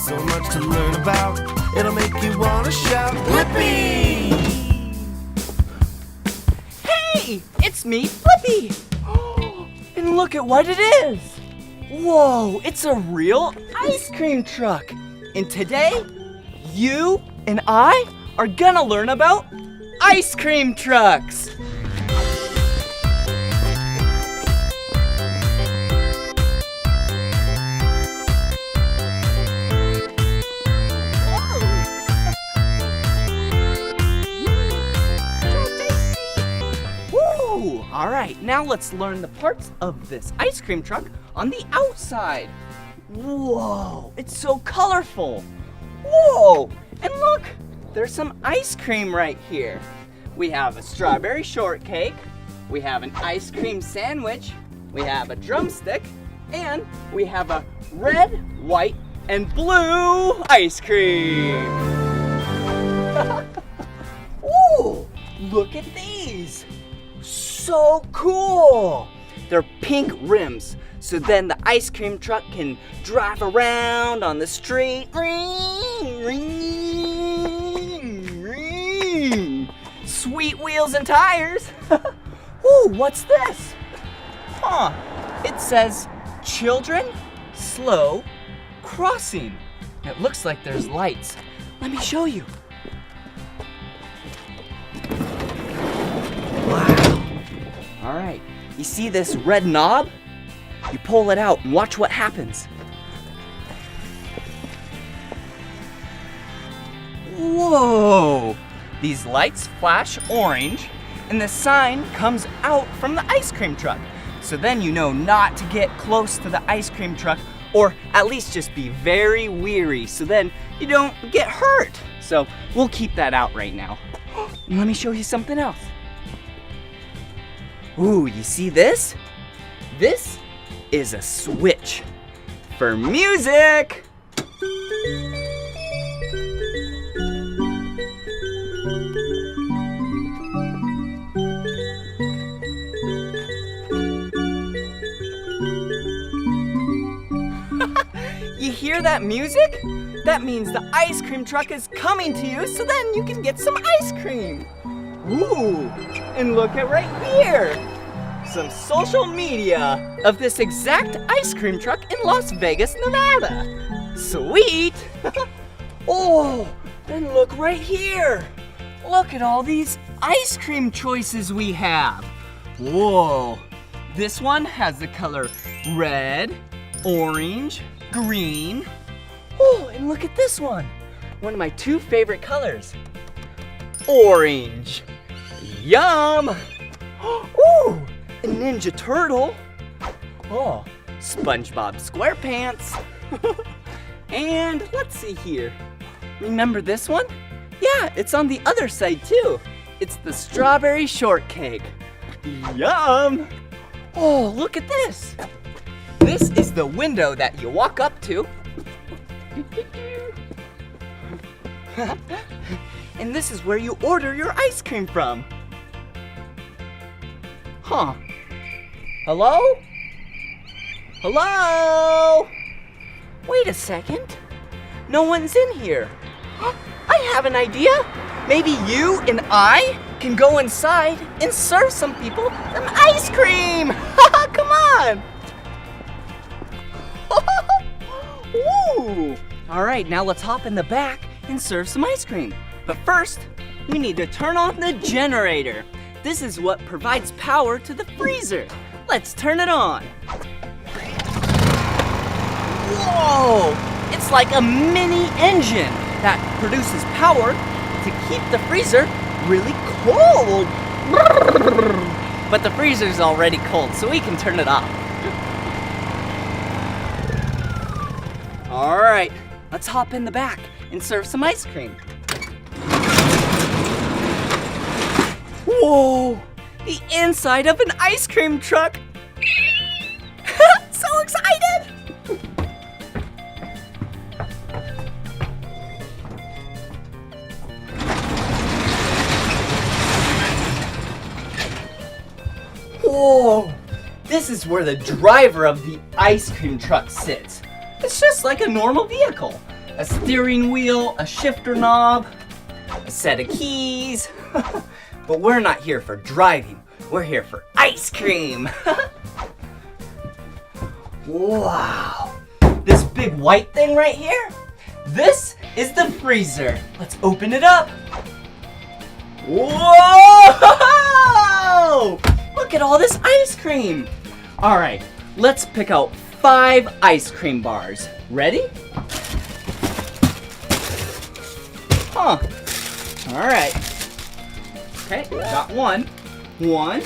so much to learn about. It'll make you wanna shout, Blippi! Hey, it's me, Blippi! And look at what it is! Whoa, it's a real ice cream truck! And today, you and I are gonna learn about ice cream trucks! All right, now let's learn the parts of this ice cream truck on the outside. Whoa, it's so colorful. Whoa, and look, there's some ice cream right here. We have a strawberry shortcake, we have an ice cream sandwich, we have a drumstick, and we have a red, white, and blue ice cream. Ooh, look at these. So cool! They're pink rims, so then the ice cream truck can drive around on the street. Ring, ring, ring. Sweet wheels and tires. Ooh, what's this? Huh, it says children slow crossing. It looks like there's lights. Let me show you. Wow. All right, you see this red knob? You pull it out and watch what happens. Whoa! These lights flash orange and the sign comes out from the ice cream truck. So then you know not to get close to the ice cream truck, or at least just be very weary so then you don't get hurt. So we'll keep that out right now. And let me show you something else. Ooh, you see this? This is a switch for music. You hear that music? That means the ice cream truck is coming to you, so then you can get some ice cream. Ooh, and look at right here. Some social media of this exact ice cream truck in Las Vegas, Nevada. Sweet. Oh, and look right here. Look at all these ice cream choices we have. Whoa, this one has the color red, orange, green. Oh, and look at this one. One of my two favorite colors. Orange. Yum! Ooh, a Ninja Turtle. Oh, SpongeBob SquarePants. And let's see here. Remember this one? Yeah, it's on the other side too. It's the strawberry shortcake. Yum! Oh, look at this. This is the window that you walk up to. And this is where you order your ice cream from. Huh. Hello? Hello? Wait a second. No one's in here. I have an idea. Maybe you and I can go inside and serve some people some ice cream. Come on. Woo! All right, now let's hop in the back and serve some ice cream. But first, we need to turn on the generator. This is what provides power to the freezer. Let's turn it on. Whoa! It's like a mini engine that produces power to keep the freezer really cold. But the freezer's already cold, so we can turn it off. All right, let's hop in the back and serve some ice cream. Whoa! The inside of an ice cream truck! So excited! Whoa! This is where the driver of the ice cream truck sits. It's just like a normal vehicle. a steering wheel, a shifter knob, a set of keys. But we're not here for driving. We're here for ice cream. Wow. This big white thing right here, this is the freezer. Let's open it up. Whoa! Look at all this ice cream. All right, let's pick out 5 ice cream bars. Ready? Huh. All right. Okay, got one. One.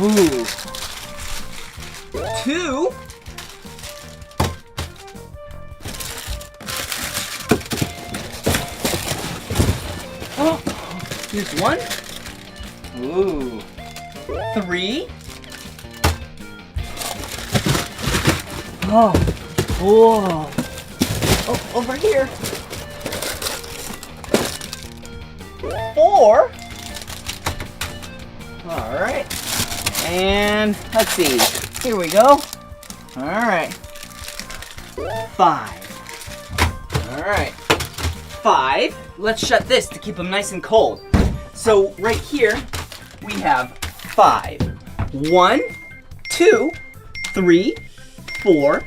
Ooh. 2. Oh, here's 1. Ooh. 3. Oh, whoa. Oh, over here. 4. All right. And let's see. Here we go. All right. 5. All right. 5. Let's shut this to keep them nice and cold. So right here, we have 5. 1, 2, 3, 4,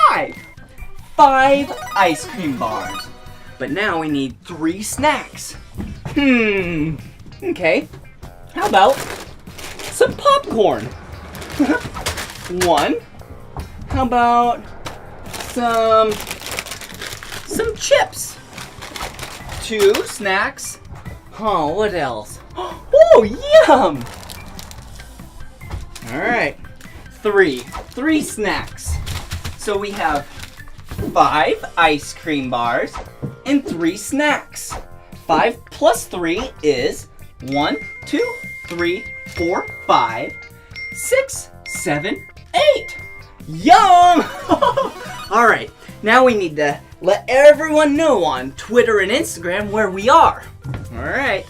5. 5 ice cream bars. But now we need 3 snacks. Okay. How about some popcorn? 1. How about some chips? 2 snacks. Oh, what else? Oh, yum! All right. 3 snacks. So we have 5 ice cream bars and 3 snacks. 5 plus 3 is 1, 2, 3, 4, 5, 6, 7, 8. Yum! All right, now we need to let everyone know on Twitter and Instagram where we are. All right.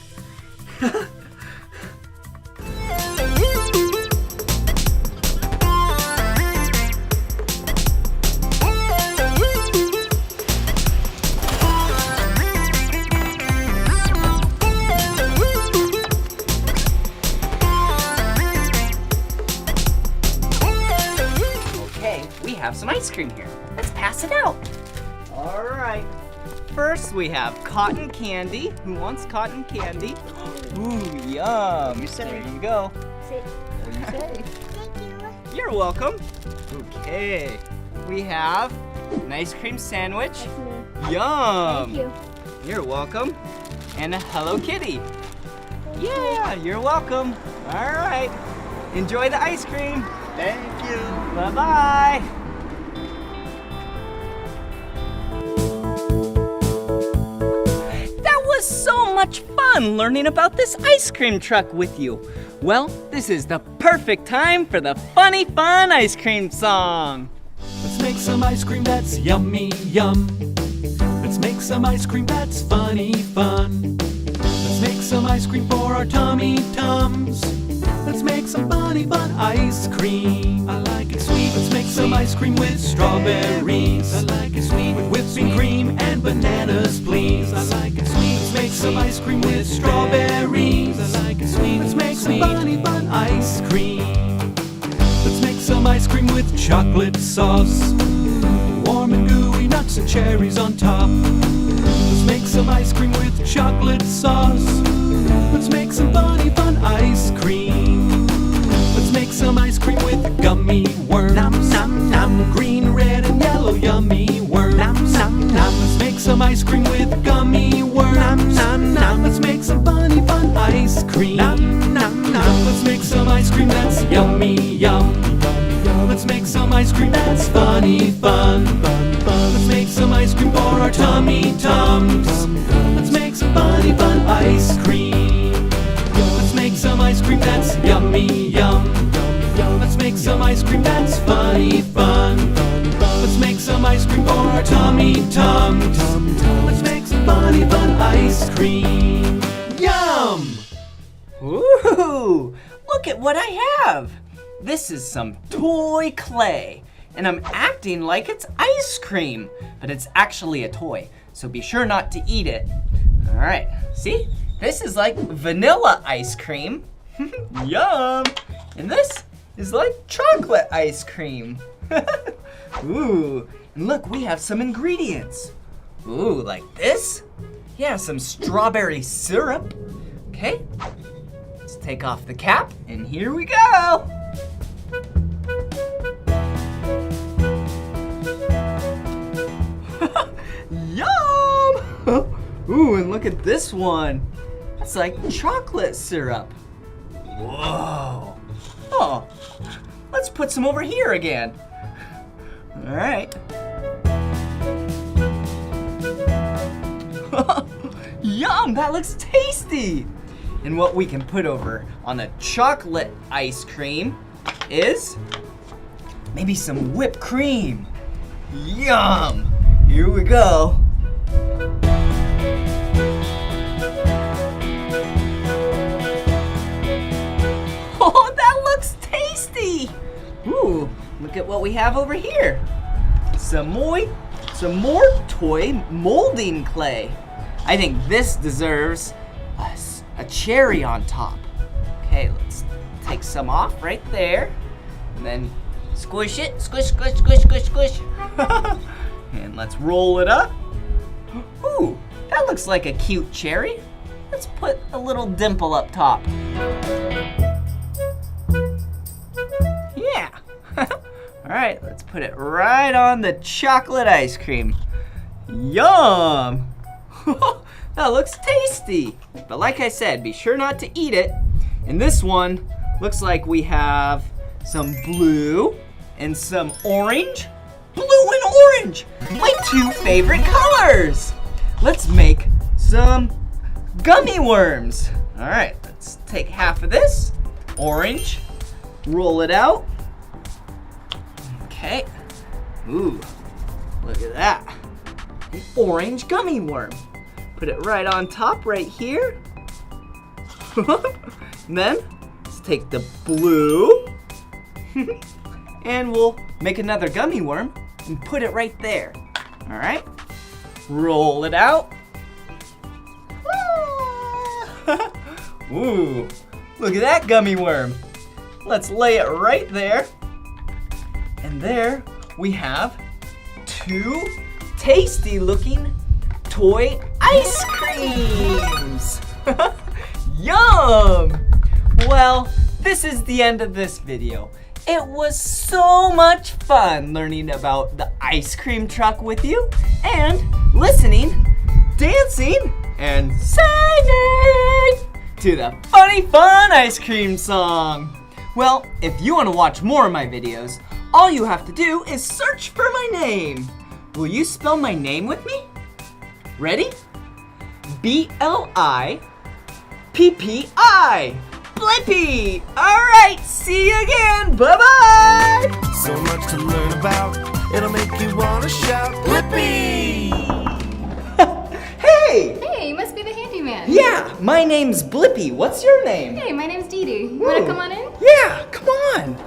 Have some ice cream here. Let's pass it out. All right. First we have cotton candy. Who wants cotton candy? Ooh, yum. There you go. Sit. What do you say? Thank you. You're welcome. Okay. We have an ice cream sandwich. That's me. Yum. Thank you. You're welcome. And a Hello Kitty. Yeah, you're welcome. All right. Enjoy the ice cream. Thank you. Bye-bye. So much fun learning about this ice cream truck with you. Well, this is the perfect time for the funny fun ice cream song. Let's make some ice cream that's yummy yum. Let's make some ice cream that's funny fun. Let's make some ice cream for our tummy tums. Let's make some funny fun ice cream. I like it sweet. Let's make some ice cream with strawberries. I like it sweet. With whipping cream and bananas, please. I like it sweet. Let's make some ice cream with strawberries. I like it sweet. Let's make some funny fun ice cream. Let's make some ice cream with chocolate sauce. Warm and gooey nuts and cherries on top. Let's make some ice cream with chocolate sauce. Let's make some funny fun ice cream. Let's make some ice cream with gummy worms. Nom nom nom. Green, red, and yellow yummy worms. Nom nom nom. Let's make some ice cream with gummy worms. Nom nom nom. Let's make some funny fun ice cream. Nom nom nom. Let's make some ice cream that's yummy yum. Let's make some ice cream that's funny fun. Let's make some ice cream for our tummy tums. Let's make some funny fun ice cream. Let's make some ice cream that's yummy yum. Let's make some ice cream that's funny fun. Let's make some ice cream for our tummy tums. Let's make some funny fun ice cream. Yum! Ooh, look at what I have. this is some toy clay. And I'm acting like it's ice cream, but it's actually a toy. So be sure not to eat it. All right, see? This is like vanilla ice cream. Yum! And this is like chocolate ice cream. Ooh, and look, we have some ingredients. Ooh, like this? Yeah, some strawberry syrup. Okay, let's take off the cap, and here we go. Yum! Ooh, and look at this one. That's like chocolate syrup. Whoa. Oh, let's put some over here again. All right. Yum, that looks tasty. And what we can put over on a chocolate ice cream is maybe some whipped cream. Yum. Here we go. Oh, that looks tasty. Ooh, look at what we have over here. Some more toy molding clay. I think this deserves a cherry on top. Okay, let's take some off right there. And then squish it, squish, squish, squish, squish, squish. And let's roll it up. Ooh, that looks like a cute cherry. Let's put a little dimple up top. Yeah. All right, let's put it right on the chocolate ice cream. Yum! That looks tasty. But like I said, be sure not to eat it. And this one looks like we have some blue and some orange. Blue and orange, my two favorite colors. Let's make some gummy worms. All right, let's take half of this, orange, roll it out. Okay, ooh, look at that. An orange gummy worm. Put it right on top right here. And then let's take the blue and we'll make another gummy worm and put it right there. All right, roll it out. Ooh, look at that gummy worm. Let's lay it right there. And there we have two tasty looking toy ice creams. Yum! Well, this is the end of this video. It was so much fun learning about the ice cream truck with you and listening, dancing, and singing to the funny fun ice cream song. Well, if you want to watch more of my videos, all you have to do is search for my name. Will you spell my name with me? Ready? B-L-I-P-P-I. Blippi! Alright, see you again! Bye-bye! So much to learn about, it'll make you want to shout, Blippi! Hey! Hey, you must be the handyman. Yeah, my name's Blippi. What's your name? Hey, my name's Dee Dee. You wanna come on in? Yeah, come on!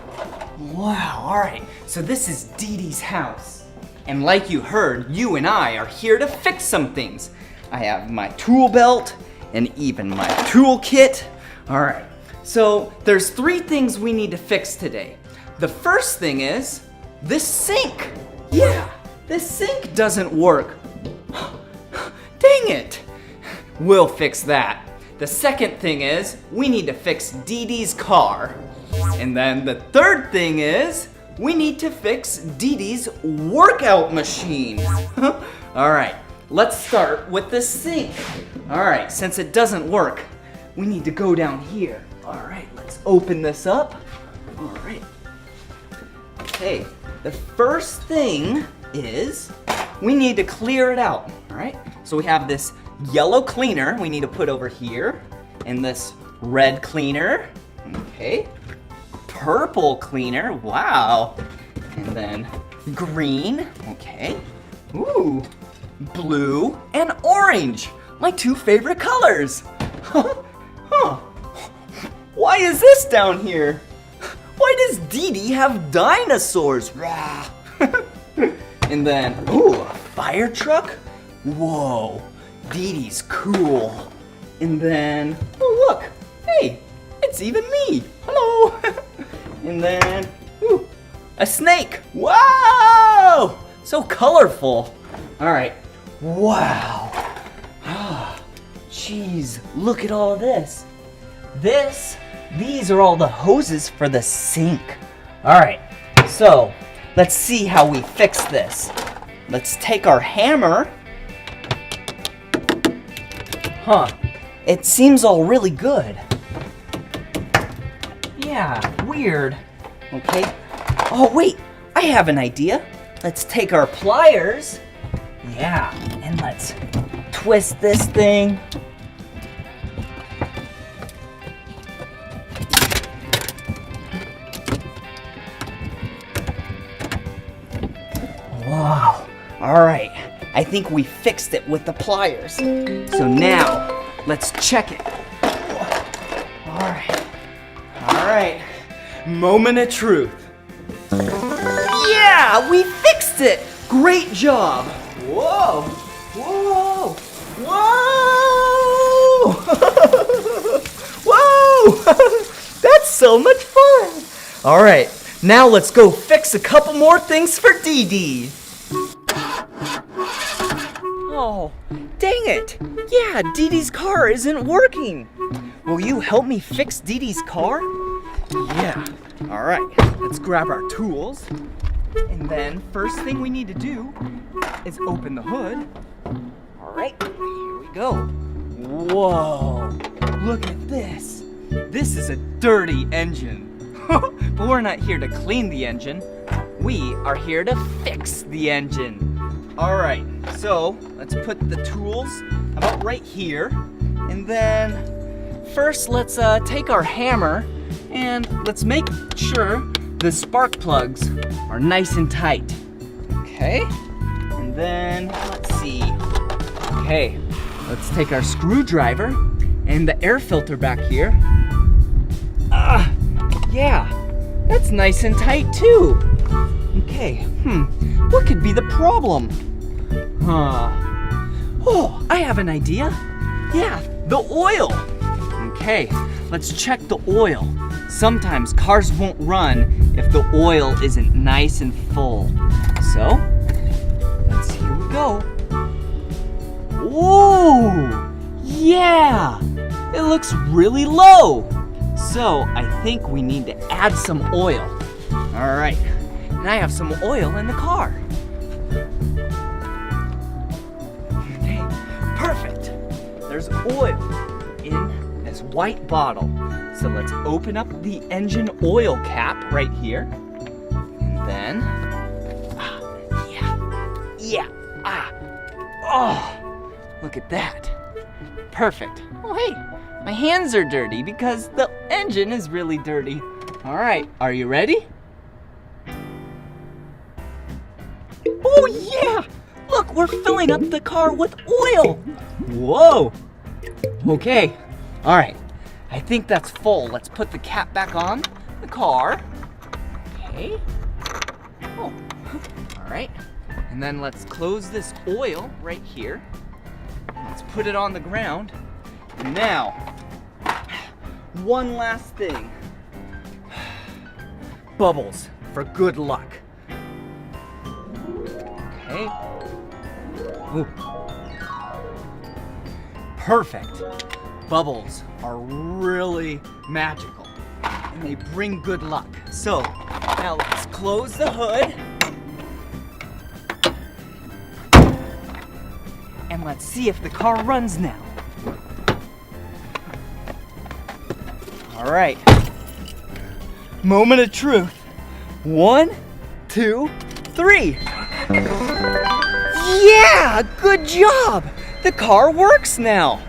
Wow, alright, so this is Dee Dee's house. And like you heard, you and I are here to fix some things. I have my tool belt and even my toolkit. Alright, so there's 3 things we need to fix today. The first thing is this sink. Yeah, this sink doesn't work. Dang it! We'll fix that. The second thing is we need to fix Dee Dee's car. And then the third thing is we need to fix Dee Dee's workout machine. All right, let's start with the sink. All right, since it doesn't work, we need to go down here. All right, let's open this up. All right. Okay, the first thing is we need to clear it out. All right, so we have this yellow cleaner we need to put over here, and this red cleaner. Okay. Purple cleaner, wow. And then green, okay. Ooh, blue and orange, my 2 favorite colors. Huh. Why is this down here? Why does Dee Dee have dinosaurs? Rah. And then, ooh, a fire truck? Whoa, Dee Dee's cool. And then, oh look, hey, it's even me. Hello. And then, ooh, a snake. Wow, so colorful. All right, wow. Jeez, look at all this. These are all the hoses for the sink. All right, so let's see how we fix this. Let's take our hammer. It seems all really good. Yeah, weird. Okay. Oh, wait, I have an idea. Let's take our pliers. Yeah, and let's twist this thing. Wow. All right. I think we fixed it with the pliers. So now, let's check it. All right. All right. Moment of truth. Yeah, we fixed it. Great job. Whoa. Whoa. Whoa. Whoa. That's so much fun. All right. Now let's go fix a couple more things for Dee Dee. Oh, dang it! Yeah, Dee Dee's car isn't working. Will you help me fix Dee Dee's car? Yeah. All right, let's grab our tools. And then first thing we need to do is open the hood. All right, here we go. Whoa, look at this. This is a dirty engine. But we're not here to clean the engine. We are here to fix the engine. All right, so let's put the tools about right here. And then first let's take our hammer and let's make sure the spark plugs are nice and tight. Okay, and then let's see. Okay, let's take our screwdriver and the air filter back here. Yeah, that's nice and tight too. Okay, what could be the problem? Oh, I have an idea. Yeah, the oil. Okay, let's check the oil. Sometimes cars won't run if the oil isn't nice and full. So, here we go. Whoa, yeah, it looks really low. So I think we need to add some oil. All right, and I have some oil in the car. Okay, perfect. There's oil in this white bottle. So let's open up the engine oil cap right here. And then, oh, look at that. Perfect. Oh, hey. My hands are dirty because the engine is really dirty. All right, are you ready? Oh yeah! Look, we're filling up the car with oil. Whoa! Okay, all right. I think that's full. Let's put the cap back on the car. Okay. Oh, all right. And then let's close this oil right here. Let's put it on the ground. Now, one last thing. Bubbles for good luck. Okay. Ooh. Perfect. Bubbles are really magical and they bring good luck. So, now let's close the hood. And let's see if the car runs now. All right, moment of truth. 1, 2, 3. Yeah, good job. The car works now.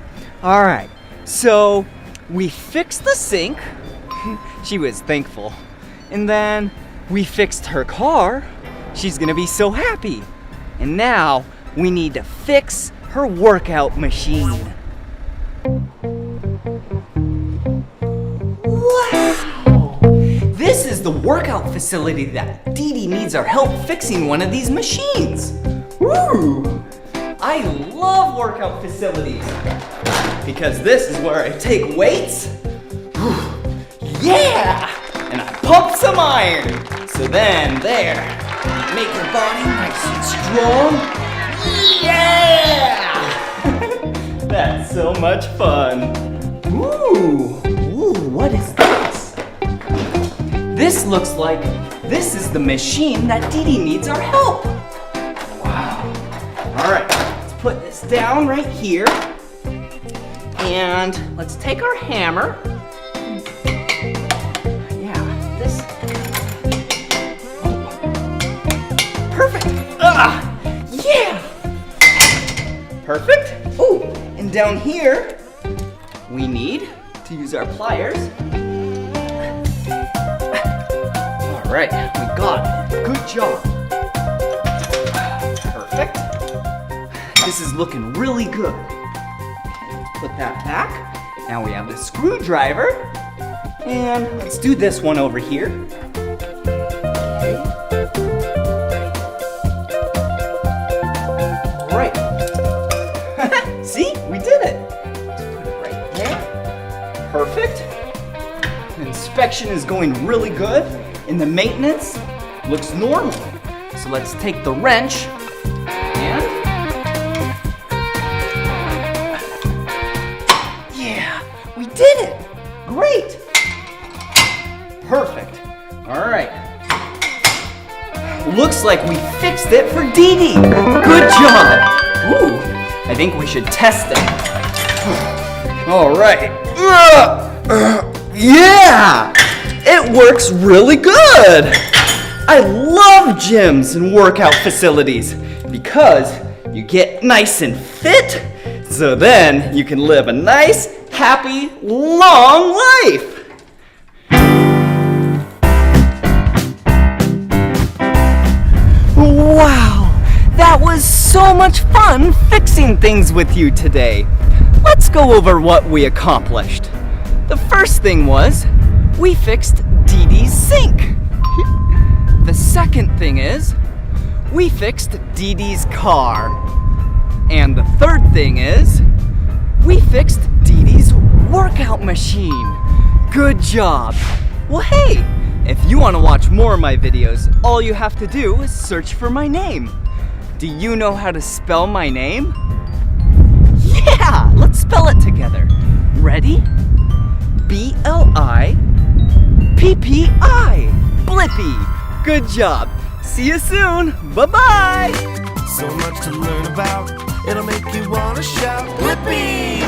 All right, so we fixed the sink. She was thankful. And then we fixed her car. She's gonna be so happy. And now we need to fix her workout machine. Wow! This is the workout facility that Dee Dee needs our help fixing one of these machines. Woo! I love workout facilities because this is where I take weights. Yeah! And I pump some iron. So then there, make your body nice and strong. Yeah! That's so much fun. Ooh, what is this? This looks like this is the machine that Dee Dee needs our help. Wow. All right, let's put this down right here. And let's take our hammer. Yeah, this. Perfect. Yeah. Perfect. Oh, and down here, we need to use our pliers. All right, we got it. Good job. Perfect. This is looking really good. Okay, let's put that back. Now we have the screwdriver. And let's do this one over here. Okay. All right. See, we did it. Let's put it right there. Perfect. The inspection is going really good, and the maintenance looks normal. So let's take the wrench and yeah, we did it. Great. Perfect. All right. Looks like we fixed it for Dee Dee. Good job. Ooh, I think we should test it. All right. Yeah, it works really good. I love gyms and workout facilities because you get nice and fit, so then you can live a nice, happy, long life. Wow, that was so much fun fixing things with you today. Let's go over what we accomplished. The first thing was, we fixed Dee Dee's sink. The second thing is, we fixed Dee Dee's car. And the third thing is, we fixed Dee Dee's workout machine. Good job. Well, hey, if you want to watch more of my videos, all you have to do is search for my name. Do you know how to spell my name? Yeah, let's spell it together. Ready? B-L-I-P-P-I. Blippi. Good job. See you soon. Bye-bye. So much to learn about, it'll make you want to shout, Blippi!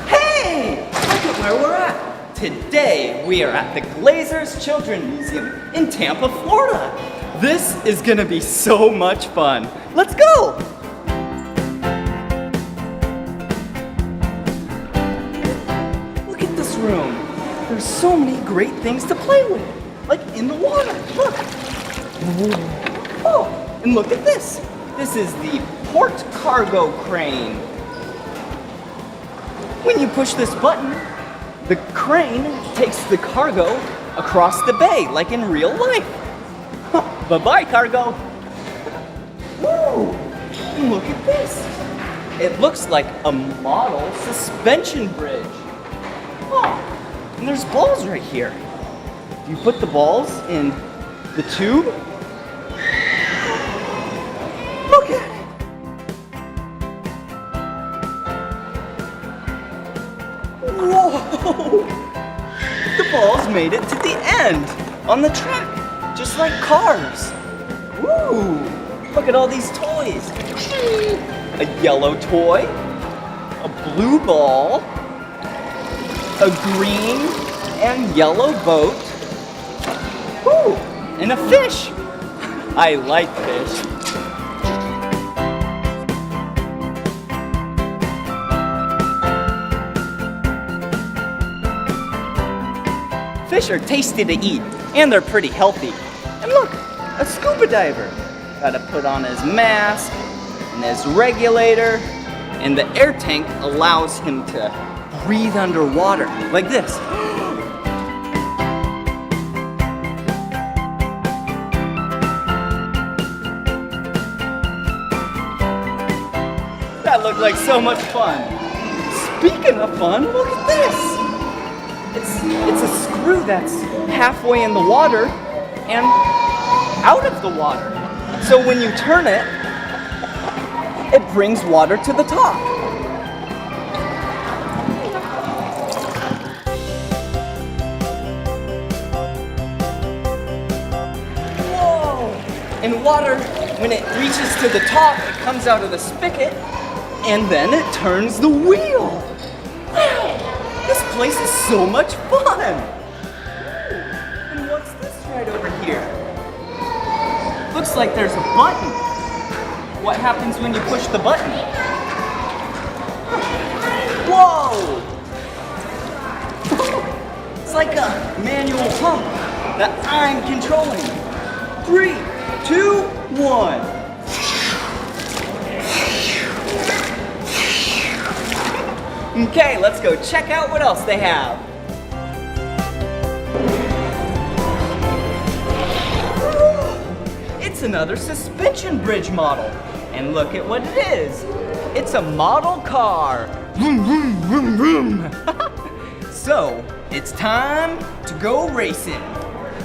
Hey, look at where we're at. Today, we are at the Glazers Children's Museum in Tampa, Florida. This is gonna be so much fun. Let's go! Look at this room. There's so many great things to play with, like in the water. Look. Oh, and look at this. This is the port cargo crane. When you push this button, the crane takes the cargo across the bay, like in real life. Bye-bye, cargo. Woo! And look at this. It looks like a model suspension bridge. Oh, and there's balls right here. You put the balls in the tube. Look at it. Whoa! The balls made it to the end on the track, just like cars. Woo! Look at all these toys. A yellow toy, a blue ball, a green and yellow boat. Woo! And a fish. I like fish. Fish are tasty to eat, and they're pretty healthy. And look, a scuba diver. Gotta put on his mask and his regulator, and the air tank allows him to breathe underwater, like this. look like so much fun. Speaking of fun, look at this. It's a screw that's halfway in the water and out of the water. So when you turn it, it brings water to the top. Whoa! And water, when it reaches to the top, it comes out of the spigot, and then it turns the wheel. Wow! This place is so much fun! And what's this right over here? Looks like there's a button. What happens when you push the button? Whoa! It's like a manual pump that I'm controlling. 3, 2, 1. Okay, let's go check out what else they have. It's another suspension bridge model. And look at what it is. It's a model car. Vroom, vroom, vroom, vroom. So, it's time to go racing.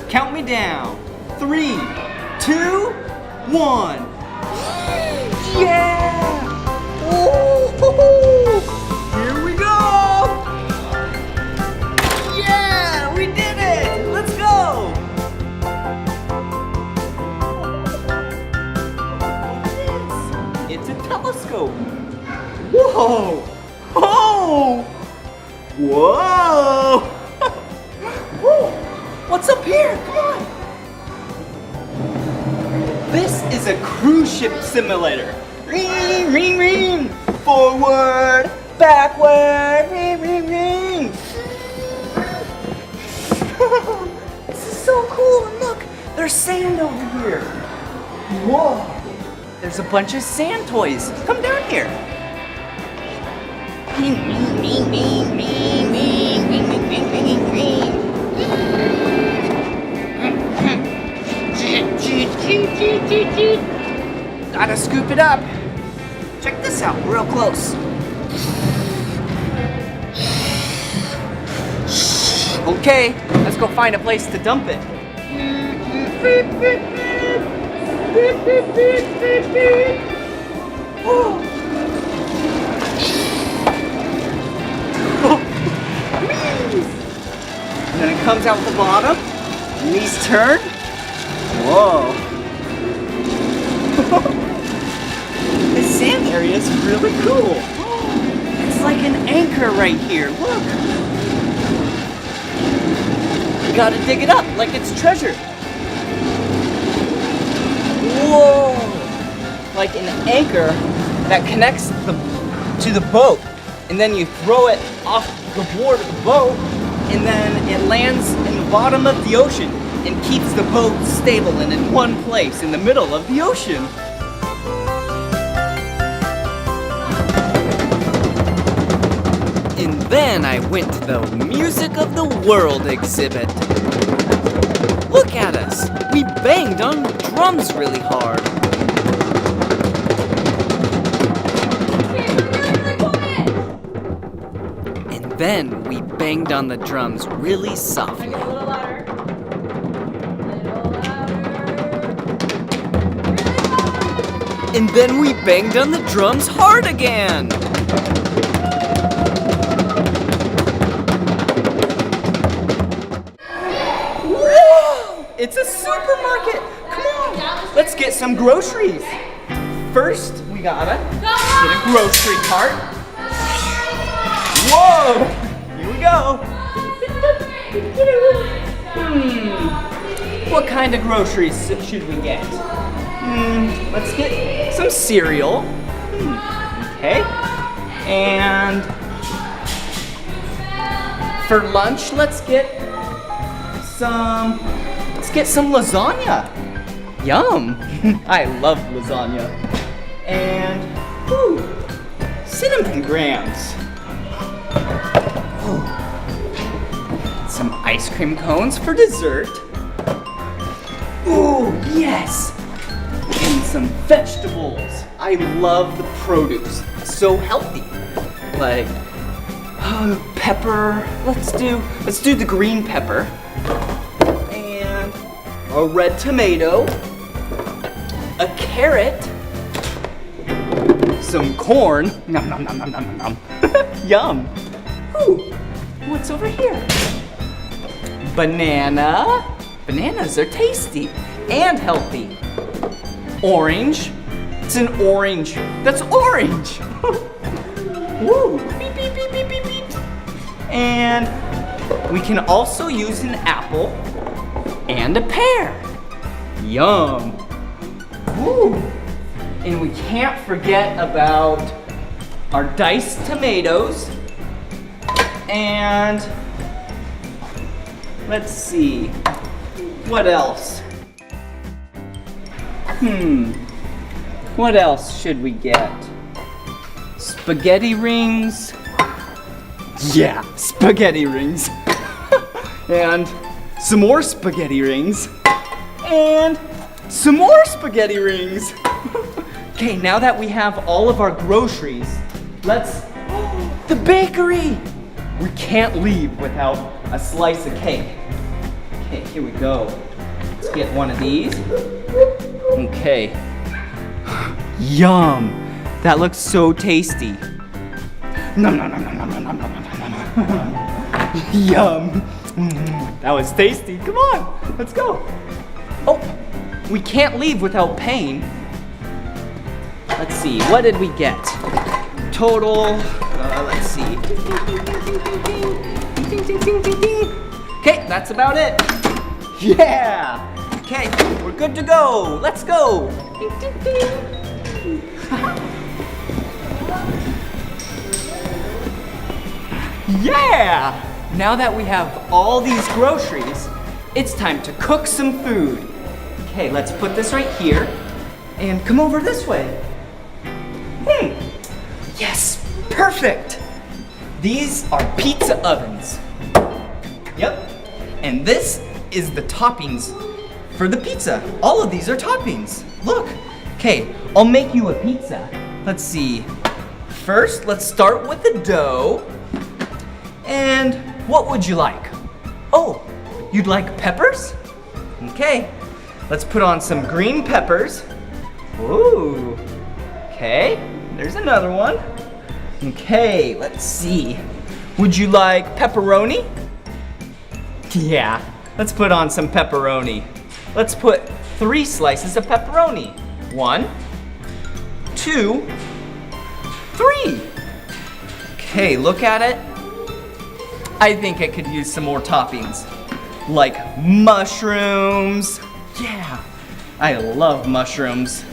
Count me down. 3, 2, 1. Yeah! Ooh, here we go! Yeah, we did it! Let's go! It's a telescope. Whoa! Oh! Whoa! Whoa! What's up here? Come on! This is a cruise ship simulator. Ring, ring, ring! Forward, backward, ring, ring, ring! This is so cool, and look, there's sand over here. Whoa! There's a bunch of sand toys. Come down here. Gotta scoop it up. Check this out real close. Okay, let's go find a place to dump it. And then it comes out the bottom. And these turn. Whoa. This sand area is really cool. It's like an anchor right here. Look. You gotta dig it up like it's treasure. Whoa! Like an anchor that connects to the boat, and then you throw it off the board of the boat, and then it lands in the bottom of the ocean and keeps the boat stable and in one place in the middle of the ocean. And then I went to the Music of the World exhibit. Look at us! We banged on drums really hard. And then we banged on the drums really softly. A little louder. And then we banged on the drums hard again. It's a supermarket! Come on! Let's get some groceries! First, we gotta get a grocery cart. Whoa! Here we go! What kind of groceries should we get? Let's get some cereal. Okay. And for lunch, let's get some lasagna. Yum! I love lasagna. And cinnamon grams. Some ice cream cones for dessert. Ooh, yes! And some vegetables. I love the produce. It's so healthy. Like pepper. Let's do the green pepper. And a red tomato. A carrot. Some corn. Nom nom nom nom nom nom. Yum. Ooh, what's over here? Banana. Bananas are tasty and healthy. Orange. It's an orange. That's orange. Woo. Beep, beep, beep, beep, beep, beep. And we can also use an apple and a pear. Yum. Woo. And we can't forget about our diced tomatoes. And let's see, what else? What else should we get? Spaghetti rings. Yeah, spaghetti rings. And some more spaghetti rings. And some more spaghetti rings. Okay, now that we have all of our groceries, the bakery! We can't leave without a slice of cake. Okay, here we go. Let's get one of these. Okay. Yum! That looks so tasty. Nom nom nom nom nom nom nom nom nom. Yum! That was tasty. Come on, let's go. Oh, we can't leave without paying. Let's see, what did we get? Total, let's see. Okay, that's about it. Yeah! Okay, we're good to go. Let's go. Yeah! Now that we have all these groceries, it's time to cook some food. Okay, let's put this right here and come over this way. Yes, perfect. These are pizza ovens. Yep, and this is the toppings for the pizza. All of these are toppings. Look. Okay, I'll make you a pizza. Let's see. First, let's start with the dough. And what would you like? Oh, you'd like peppers? Okay, let's put on some green peppers. Ooh, okay, there's another one. Okay, let's see. Would you like pepperoni? Yeah, let's put on some pepperoni. Let's put 3 slices of pepperoni. 1, 2, 3. Okay, look at it. I think I could use some more toppings, like mushrooms. Yeah, I love mushrooms.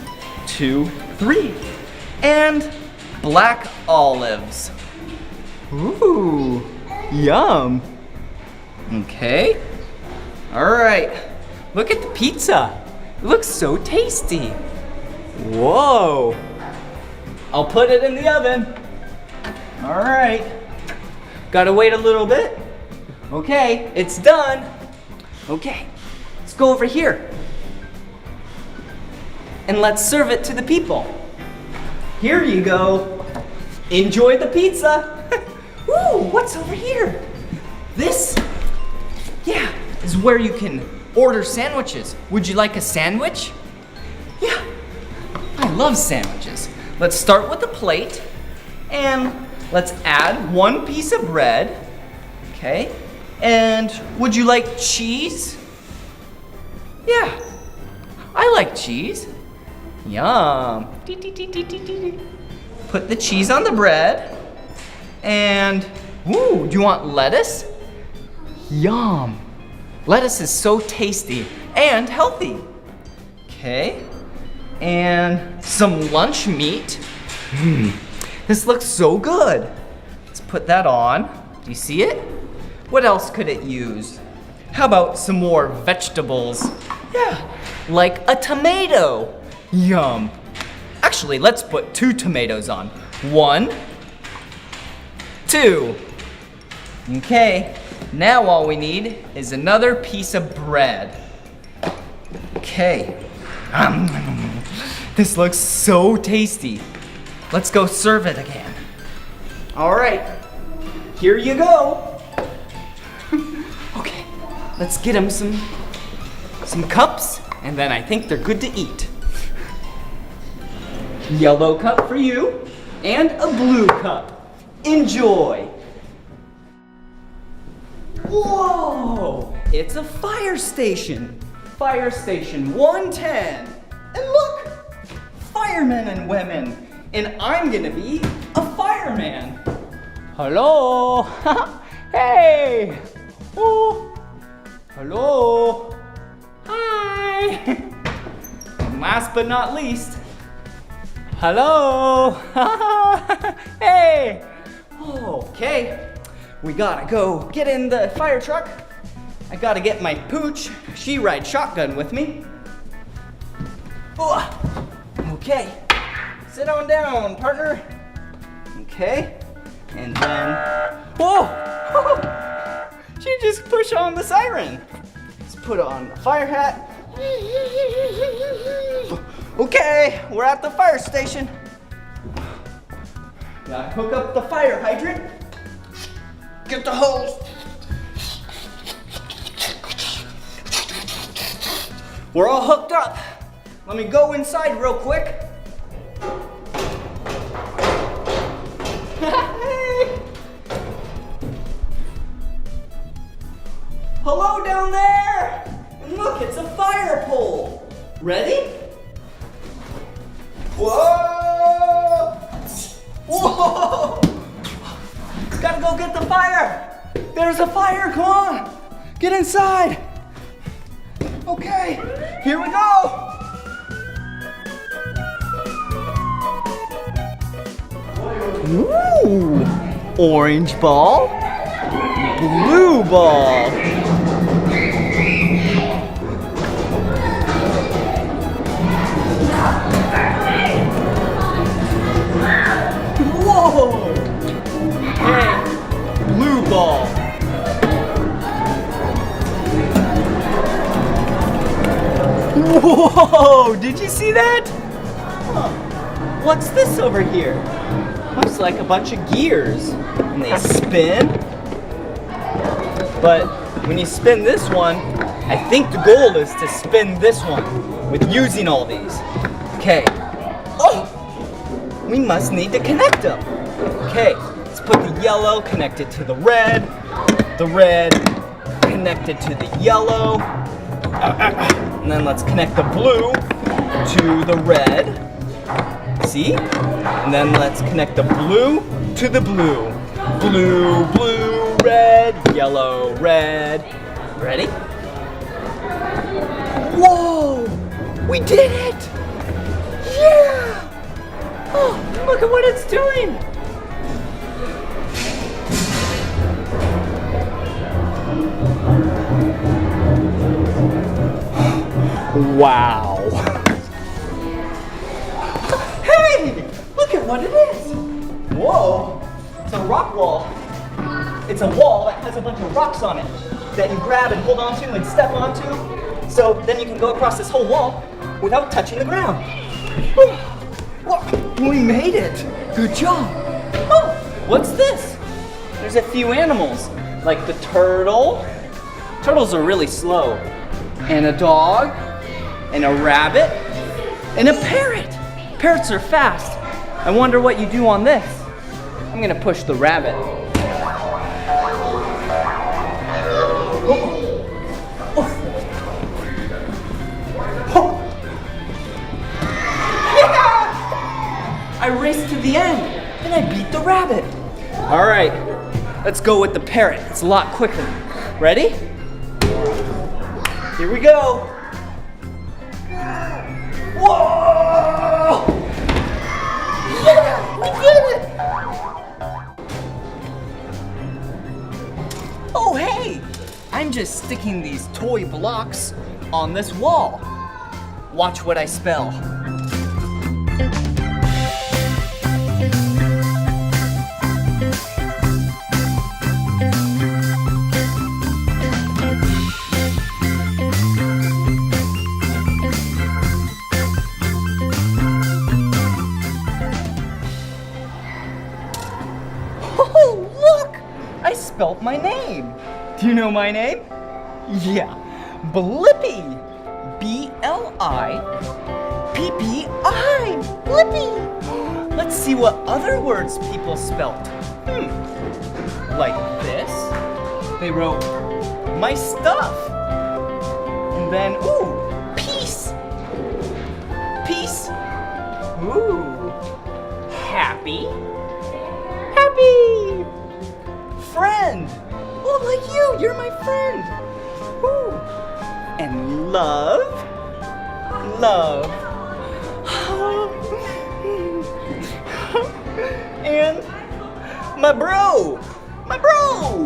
2, 3. And black olives. Ooh, yum. Okay. All right. Look at the pizza. It looks so tasty. Whoa. I'll put it in the oven. All right. Gotta wait a little bit. Okay, it's done. Okay, let's go over here. And let's serve it to the people. Here you go. Enjoy the pizza. Woo, what's over here? This, yeah, is where you can order sandwiches. Would you like a sandwich? Yeah, I love sandwiches. Let's start with a plate and let's add 1 piece of bread. Okay, and would you like cheese? Yeah, I like cheese. Yum. Put the cheese on the bread. And, ooh, do you want lettuce? Yum. Lettuce is so tasty and healthy. Okay, and some lunch meat. This looks so good. Let's put that on. Do you see it? What else could it use? How about some more vegetables? Yeah, like a tomato. Yum. Actually, let's put 2 tomatoes on. 1, 2. Okay, now all we need is another piece of bread. Okay. This looks so tasty. Let's go serve it again. All right, here you go. Okay, let's get them some cups, and then I think they're good to eat. Yellow cup for you, and a blue cup. Enjoy. Whoa, it's a fire station. Fire station 110. And look, firemen and women. And I'm gonna be a fireman. Hello. Hey. Oh. Hello. Hi. Last but not least. Hello. Hey. Okay. We gotta go get in the fire truck. I gotta get my pooch. She rides shotgun with me. Okay. Sit on down, partner. Okay. And then, whoa! She just pushed on the siren. Let's put on the fire hat. Okay, we're at the fire station. Gotta hook up the fire hydrant. Get the hose. We're all hooked up. Let me go inside real quick. Hey. Hello down there! And look, it's a fire pole. Ready? Whoa! Whoa! Gotta go get the fire! There's a fire, come on! Get inside! Okay, here we go! Ooh! Orange ball, blue ball. Whoa! Hey, blue ball. Whoa! Did you see that? Huh. What's this over here? Looks like a bunch of gears. And they spin. But when you spin this one, I think the goal is to spin this one with using all these. Okay. Oh! We must need to connect them. Okay, let's put the yellow connected to the red connected to the yellow, and then let's connect the blue to the red. See? And then let's connect the blue to the blue. Blue, blue, red, yellow, red. Ready? Whoa! We did it! Yeah! Oh, look at what it's doing! Wow! Hey! Look at what it is! Whoa! It's a rock wall. It's a wall that has a bunch of rocks on it that you grab and hold onto and step onto. So then you can go across this whole wall without touching the ground. Whoa, we made it! Good job! Oh, what's this? There's a few animals, like the turtle. Turtles are really slow. And a dog, and a rabbit, and a parrot. Parrots are fast. I wonder what you do on this. I'm gonna push the rabbit. I raced to the end, and I beat the rabbit. All right, let's go with the parrot. It's a lot quicker. Ready? Here we go. Whoa! Yeah, we did it! Oh, hey! I'm just sticking these toy blocks on this wall. Watch what I spell. wrote my name. Do you know my name? Yeah, Blippi. B-L-I-P-P-I. Blippi. Let's see what other words people spelt. Like this. They wrote my stuff. And then, ooh, peace. Peace. Ooh. Happy. Happy. Friend. Oh, like you're my friend. Ooh. And love. Love. And my bro. My bro.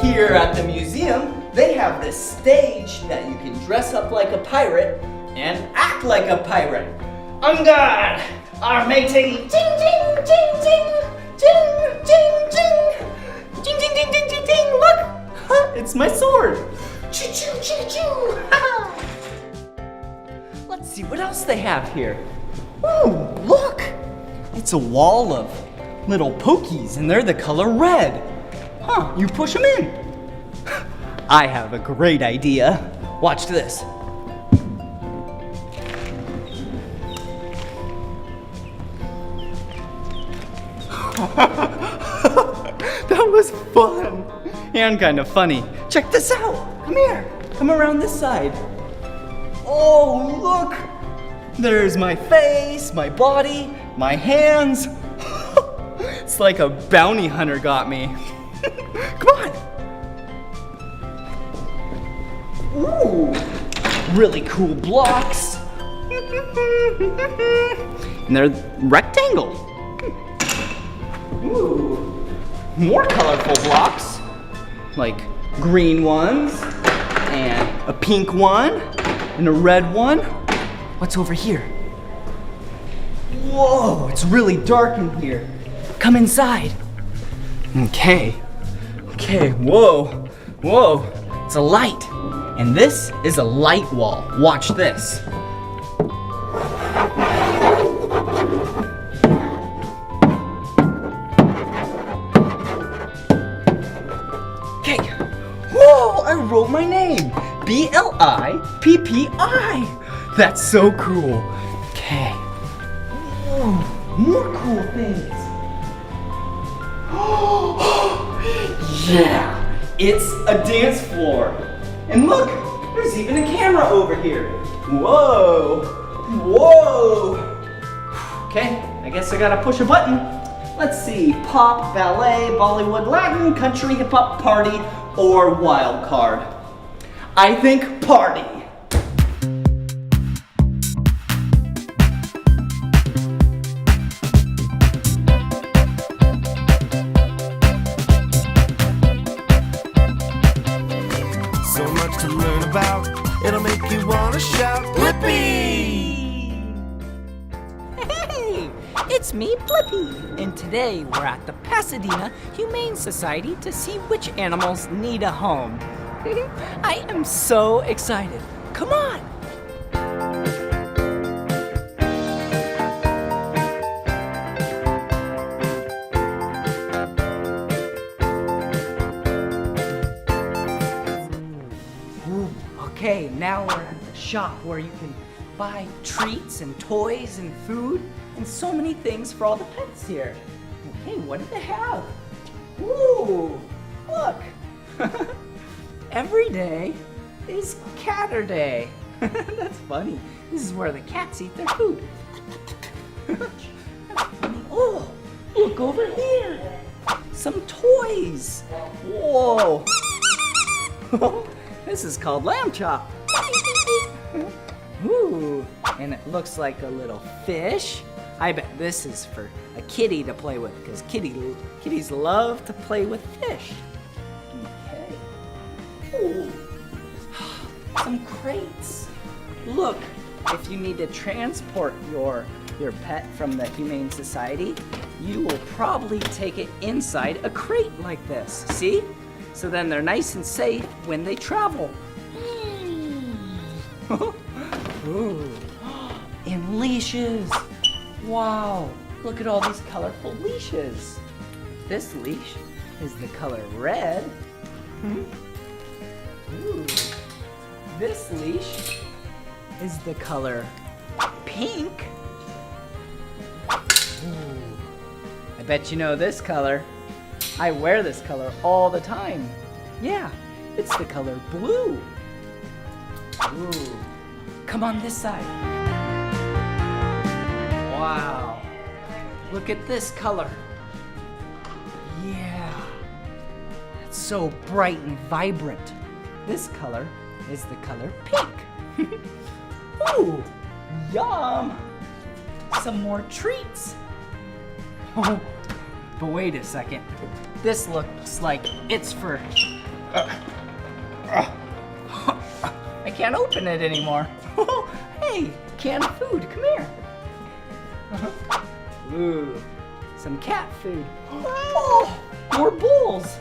Here at the museum, they have this stage that you can dress up like a pirate and act like a pirate. On guard, our matey. Ding, ding, ding, ding, ding, ding, ding, ding, ding, ding, ding, ding, ding. Look, it's my sword. Choo, choo, choo, choo. Let's see what else they have here. Ooh, look, it's a wall of little pokies, and they're the color red. You push them in. I have a great idea. Watch this. That was fun and kind of funny. Check this out. Come here. Come around this side. Oh, look. There's my face, my body, my hands. It's like a bounty hunter got me. Come on. Ooh, really cool blocks. And they're rectangle. Ooh, more colorful blocks, like green ones, and a pink one, and a red one. What's over here? Whoa, it's really dark in here. Come inside. Okay, whoa, it's a light. And this is a light wall. Watch this. Okay, whoa, I wrote my name. B-L-I-P-P-I. That's so cool. Okay, whoa, more cool things. Yeah, it's a dance floor. And look, there's even a camera over here. Whoa, whoa. Okay, I guess I gotta push a button. Let's see, pop, ballet, Bollywood, Latin, country, hip hop, party, or wild card. I think party. So much to learn about, it'll make you wanna shout, Blippi! Hey, it's me, Blippi, and today we're at the Pasadena Humane Society to see which animals need a home. I am so excited. Come on! Okay, now we're at the shop where you can buy treats and toys and food and so many things for all the pets here. Okay, what do they have? Ooh, look. Every day is Catterday. That's funny. This is where the cats eat their food. Oh, look over here. Some toys. Whoa. This is called lamb chop. Ooh, and it looks like a little fish. I bet this is for a kitty to play with, because kitties love to play with fish. Okay. Ooh. Some crates. Look, if you need to transport your pet from the Humane Society, you will probably take it inside a crate like this. See? So then they're nice and safe when they travel. Ooh. in leashes. Wow, look at all these colorful leashes. This leash is the color red. Ooh. This leash is the color pink. Ooh. I bet you know this color. I wear this color all the time. Yeah, it's the color blue. Ooh. Come on this side. Wow. Look at this color. Yeah. It's so bright and vibrant. This color is the color pink. Ooh, yum. Some more treats. Oh, but wait a second. This looks like it's for... I can't open it anymore. Hey, can of food, come here. Ooh, some cat food. Oh, more bowls.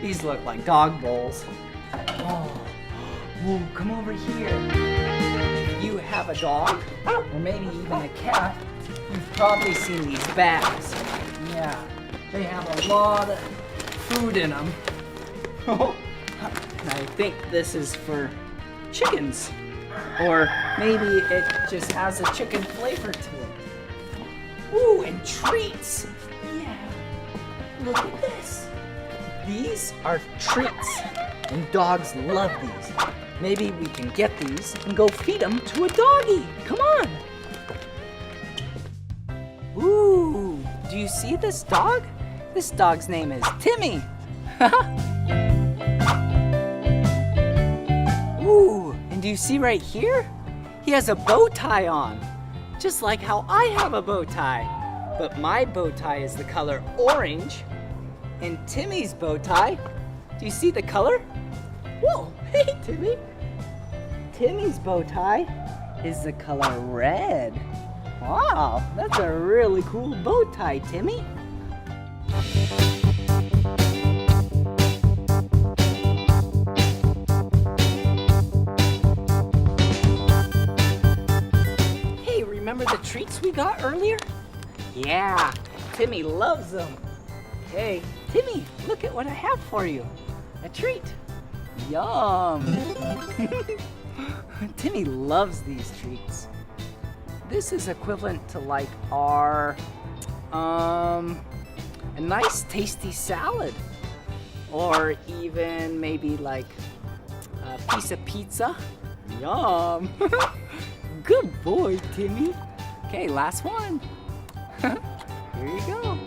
These look like dog bowls. Oh, ooh, come over here. If you have a dog, or maybe even a cat, you've probably seen these bags. Yeah, they have a lot of food in them. I think this is for chickens. Or maybe it just has a chicken flavor to it. Ooh, and treats. Yeah, look at this. These are treats, and dogs love these. Maybe we can get these and go feed them to a doggy. Come on. Ooh, do you see this dog? This dog's name is Timmy. Ooh, and do you see right here? He has a bow tie on, just like how I have a bow tie. But my bow tie is the color orange, and Timmy's bow tie, do you see the color? Whoa, hey Timmy. Timmy's bow tie is the color red. Wow, that's a really cool bow tie, Timmy. Hey, remember the treats we got earlier? Yeah, Timmy loves them. Hey, Timmy, look at what I have for you. A treat. Yum. Timmy loves these treats. This is equivalent to like our, a nice tasty salad. Or even maybe like a piece of pizza. Yum. Good boy, Timmy. Okay, last one. Here you go.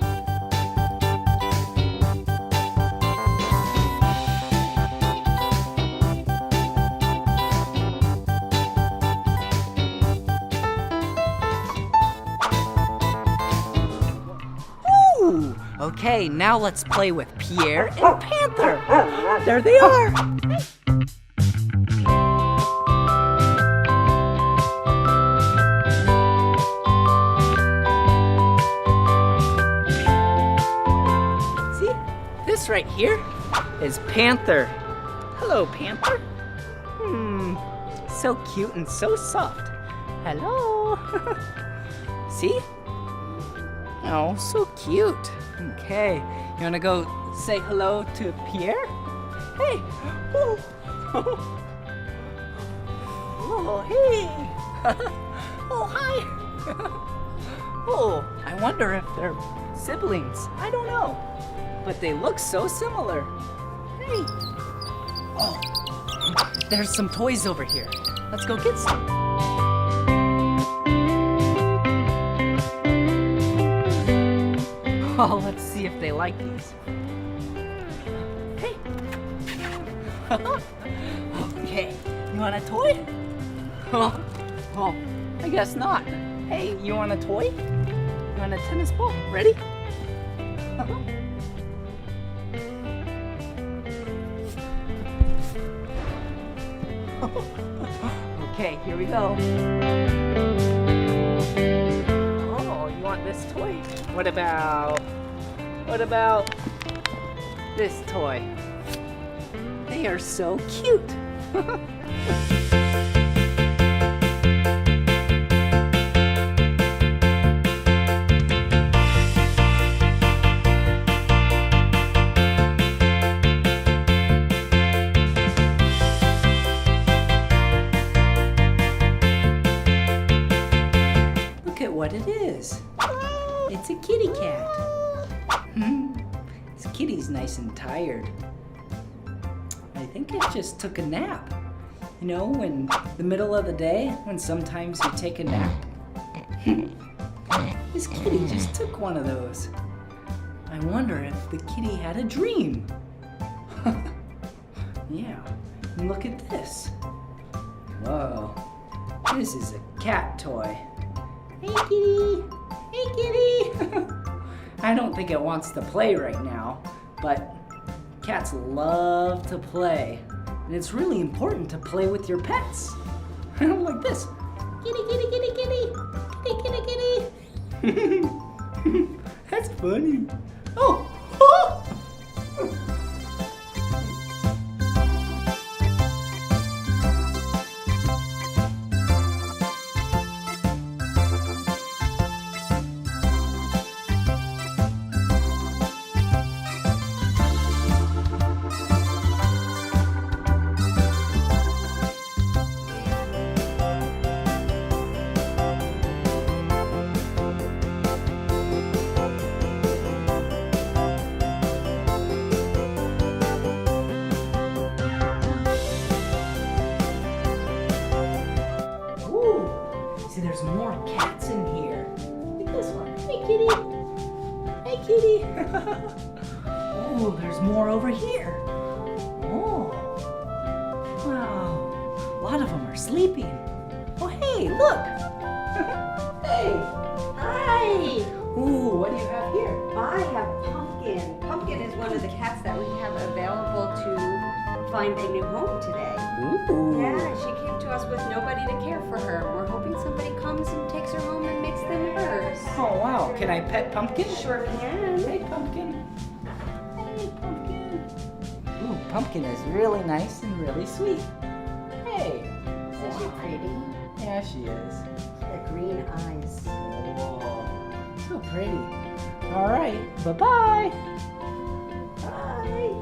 Okay, now let's play with Pierre and Panther. There they are. See, this right here is Panther. Hello, Panther. So cute and so soft. Hello. See? Oh, so cute. Okay, you wanna go say hello to Pierre? Hey! Oh, oh hey! Oh, hi! Oh, I wonder if they're siblings. I don't know. But they look so similar. Hey! Oh, there's some toys over here. Let's go get some. Oh, let's see if they like these. Hey. Okay, you want a toy? Oh, I guess not. Hey, you want a toy? You want a tennis ball? Ready? Okay, here we go. Oh, you want this toy? What about this toy? They are so cute. Look at what it is. It's a kitty cat. This kitty's nice and tired. I think it just took a nap. You know, in the middle of the day, when sometimes you take a nap. This kitty just took one of those. I wonder if the kitty had a dream. Yeah, and look at this. Whoa, this is a cat toy. Hey kitty, hey kitty. I don't think it wants to play right now, but cats love to play. And it's really important to play with your pets. Like this. Kitty, kitty, kitty, kitty. Kitty, kitty, kitty. That's funny. Oh! Oh! See, there's more cats in here. Look at this one. Hey, kitty. Hey, kitty. Oh, there's more over here. Oh. Wow. A lot of them are sleeping. Oh, hey, look. Hey. Hi! Ooh, what do you have here? I have Pumpkin. Pumpkin is one of the cats that we have available to find a new home today. Ooh. Yeah, she came to us with nobody to care for her. We're hoping somebody comes and takes her home and makes them hers. Oh, wow. Can I pet Pumpkin? Sure can. Hey, Pumpkin. Hey, Pumpkin. Ooh, Pumpkin is really nice and really sweet. Hey. Isn't she pretty? Yeah, she is. The green eyes. Oh, so pretty. All right. Bye-bye. Bye.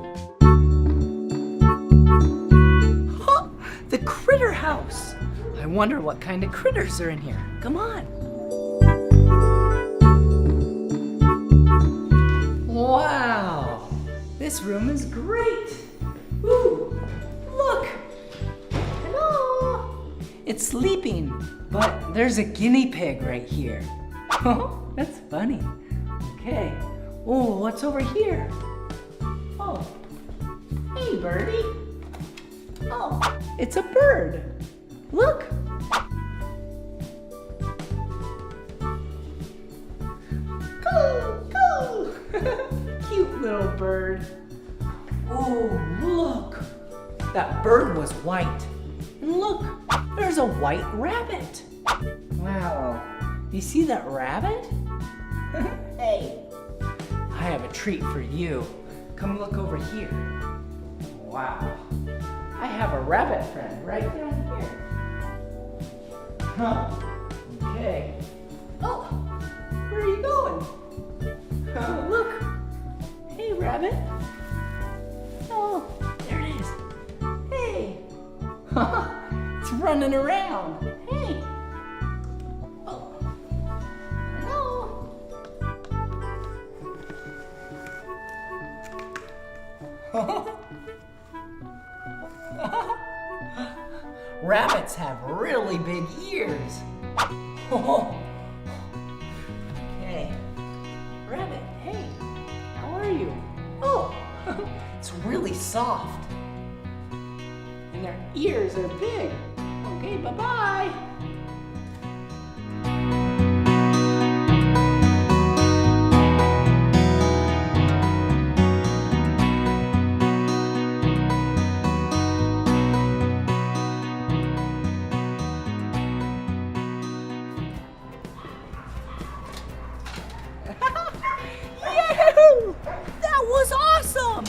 Huh, the critter house. I wonder what kind of critters are in here. Come on. Wow, this room is great. Ooh, look. Hello. It's sleeping, but there's a guinea pig right here. Oh, that's funny. Okay. Oh, what's over here? Oh, hey, birdie. Oh, it's a bird. Look. Go, go. Cute little bird. Oh, look. That bird was white. And look, there's a white rabbit. Wow. You see that rabbit? Hey. I have a treat for you. Come look over here. Wow. I have a rabbit friend right down here. Huh? Okay. Oh, where are you going? Oh, look. Hey, rabbit. Oh, there it is. Hey. It's running around. Hey. Oh. Hello. Rabbits have really big ears. Okay. Rabbit, hey, how are you? Oh, it's really soft. And their ears are big. Okay, bye-bye. Yahoo! That was awesome!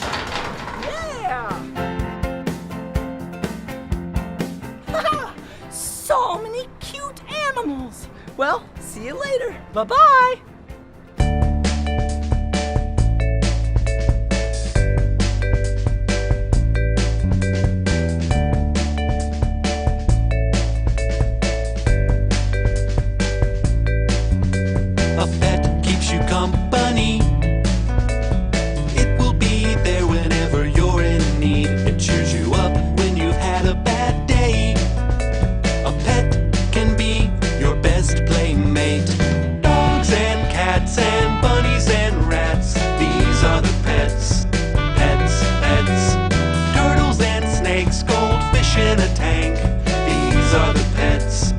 Yeah! See you later. Bye-bye. A pet keeps you company. It will be there whenever you're in need. It cheers you up when you've had a bad day. A pet can be your best playmate. Dogs and cats and bunnies and rats, these are the pets. Pets, pets. Turtles and snakes, goldfish in a tank, these are the pets.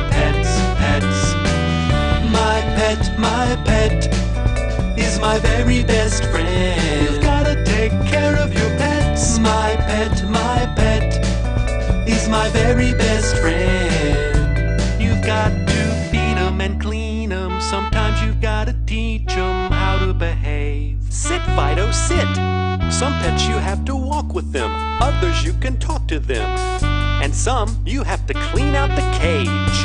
Pets, pets. My pet is my very best friend. You've gotta take care of your pets. My pet is my very best friend. You've got to feed 'em and clean 'em. Sometimes you've gotta teach 'em how to behave. Sit, Fido, sit. Some pets you have to walk with them. Others you can talk to them. And some you have to clean out the cage.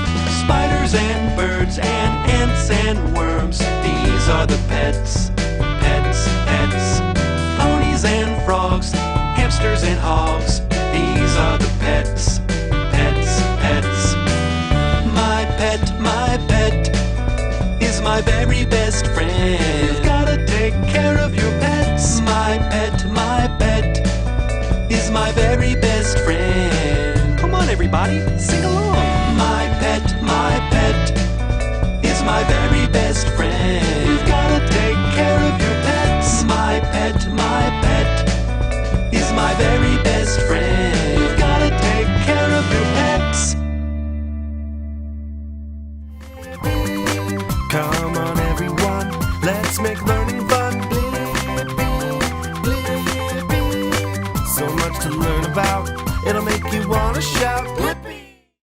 Spiders and birds and ants and worms, these are the pets. Pets, pets. Ponies and frogs, hamsters and hogs, these are the pets. Pets, pets. My pet is my very best friend. You've gotta take care of your pets. My pet is my very best friend. Come on, everybody, sing along. My pet is my very best friend. You've gotta take care of your pets. My pet is my very best friend. You've gotta take care of your pets. Come on, everyone, let's make learning